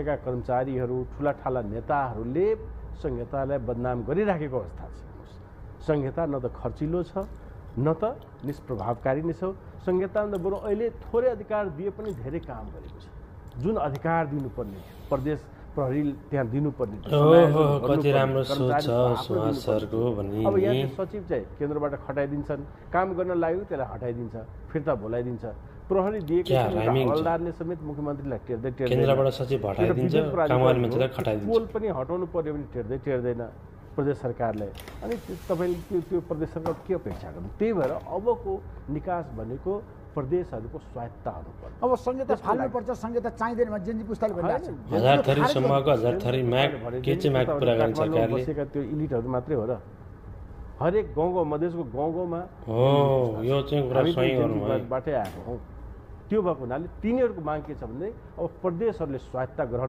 कर्मचारीहरू ठुला ठाला नेताहरूले संहितालाई बदनाम गरिराखेको अवस्था छ। संहिता न त खर्चिलो छ न त निष्प्रभावकारी नै छ। संहितामा बरु अहिले थोरै अधिकार दिए पनि धेरै काम गरेको छ। जुन अधिकार दिनुपर्ने प्रदेश प्रहरी त्यहाँ दिनुपर्ने कति राम्रो सोच छ सुहास सरको भन्ने। अब यहाँ सचिव चाहिँ केन्द्रबाट खटाइदिन्छन्, काम गर्न लाग्यो त्यसलाई हटाइदिन्छ, फिर्ता बोलाइदिन्छ। प्रहरी दिएको हवलदारले समेत मुख्यमन्त्रीलाई टेर्दै केन्द्रबाट सचिव हटाइदिन्छ, काम गर्ने मान्छेलाई खटाइदिन्छ। पोल पनि हटाउनु पर्यो भने टेर्दैन प्रदेश सरकारले। अनि तपाईँले त्यो प्रदेश सरकार के अपेक्षा गर्नु? त्यही भएर अबको निकास भनेको प्रदेशहरूको स्वायत्ता हुनुपर्छ। अब संहिता फाल्नुपर्छ, संहिता चाहिँदैन भने जेनजी पुस्ताले भनिरहेको छ। हजार थरीसम्मको हजार थरी माग के चाहिँ माग पुरा गर्ने सरकारले? बसेका त्यो इलिटहरू मात्रै हो र? हरेक गाउँको मधेसको गाउँमा हो यो चाहिँ कुरा सही गर्नु बाटै आएको हौ। त्यो भएको हुनाले तिनीहरूको माग के छ भने अब प्रदेशहरूले स्वायत्ता ग्रहण